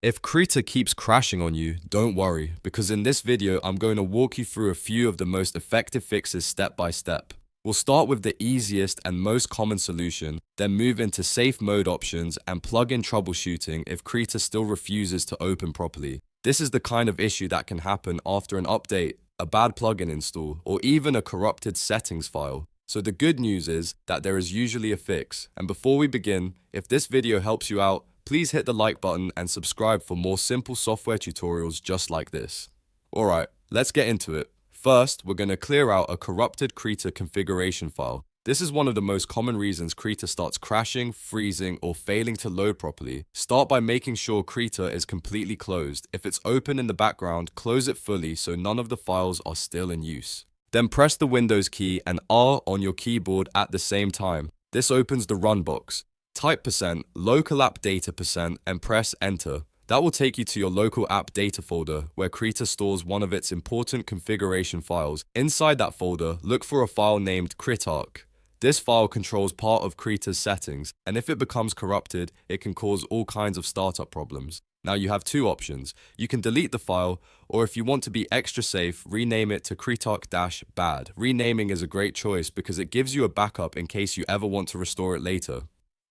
If Krita keeps crashing on you, don't worry, because in this video I'm going to walk you through a few of the most effective fixes step by step. We'll start with the easiest and most common solution, then move into safe mode options and plug in troubleshooting if Krita still refuses to open properly. This is the kind of issue that can happen after an update, a bad plugin install, or even a corrupted settings file. So the good news is that there is usually a fix. And before we begin, if this video helps you out, please hit the like button and subscribe for more simple software tutorials just like this. Alright, let's get into it. First, we're going to clear out a corrupted Krita configuration file. This is one of the most common reasons Krita starts crashing, freezing, or failing to load properly. Start by making sure Krita is completely closed. If it's open in the background, close it fully so none of the files are still in use. Then press the Windows key and R on your keyboard at the same time. This opens the run box. Type %local app data % and press enter. That will take you to your local app data folder where Krita stores one of its important configuration files. Inside that folder, look for a file named Kritarc. This file controls part of Krita's settings, and if it becomes corrupted, it can cause all kinds of startup problems. Now you have two options. You can delete the file, or if you want to be extra safe, rename it to Kritarc-bad. Renaming is a great choice because it gives you a backup in case you ever want to restore it later.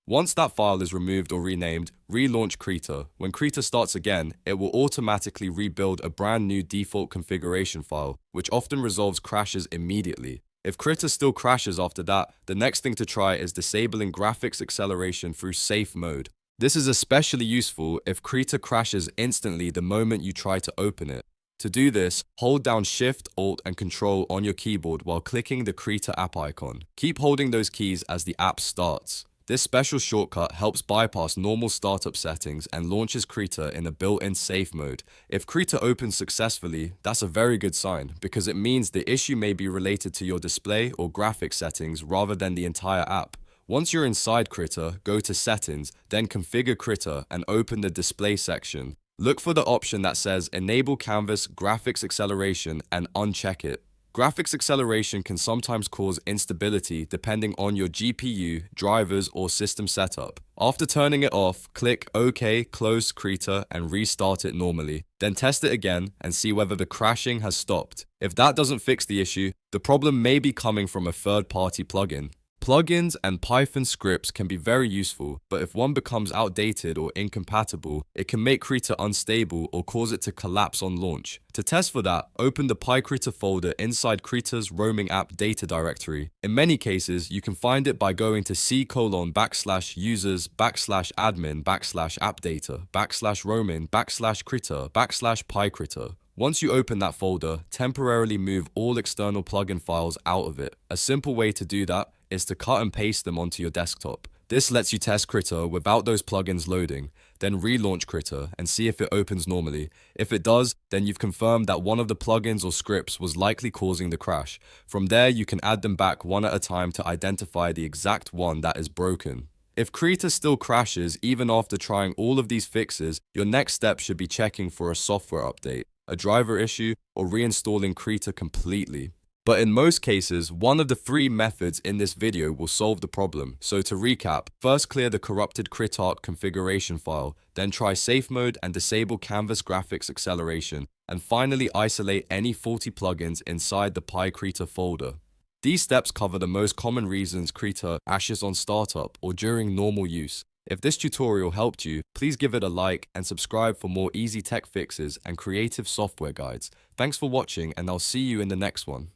Once that file is removed or renamed, relaunch Krita. When Krita starts again, it will automatically rebuild a brand new default configuration file, which often resolves crashes immediately. If Krita still crashes after that, the next thing to try is disabling graphics acceleration through safe mode. This is especially useful if Krita crashes instantly the moment you try to open it. To do this, hold down Shift, Alt, and Control on your keyboard while clicking the Krita app icon. Keep holding those keys as the app starts. This special shortcut helps bypass normal startup settings and launches Krita in a built-in safe mode. If Krita opens successfully, that's a very good sign because it means the issue may be related to your display or graphics settings rather than the entire app. Once you're inside Krita, go to Settings, then Configure Krita and open the Display section. Look for the option that says Enable Canvas Graphics Acceleration and uncheck it. Graphics acceleration can sometimes cause instability depending on your GPU, drivers, or system setup. After turning it off, click OK, close Krita, and restart it normally. Then test it again and see whether the crashing has stopped. If that doesn't fix the issue, the problem may be coming from a third-party plugin. Plugins and Python scripts can be very useful, but if one becomes outdated or incompatible, it can make Krita unstable or cause it to collapse on launch. To test for that, open the PyKrita folder inside Krita's roaming app data directory. In many cases, you can find it by going to c:/users/admin/appdata/roaming/Krita/PyKrita. Once you open that folder, temporarily move all external plugin files out of it. A simple way to do that is to cut and paste them onto your desktop. This lets you test Krita without those plugins loading. Then relaunch Krita and see if it opens normally. If it does, then you've confirmed that one of the plugins or scripts was likely causing the crash. From there, you can add them back one at a time to identify the exact one that is broken. If Krita still crashes even after trying all of these fixes, your next step should be checking for a software update, a driver issue, or reinstalling Krita completely. But in most cases, one of the three methods in this video will solve the problem. So to recap, first clear the corrupted Kritarc configuration file, then try safe mode and disable canvas graphics acceleration, and finally isolate any faulty plugins inside the PyKrita folder. These steps cover the most common reasons Krita crashes on startup or during normal use. If this tutorial helped you, please give it a like and subscribe for more easy tech fixes and creative software guides. Thanks for watching, and I'll see you in the next one.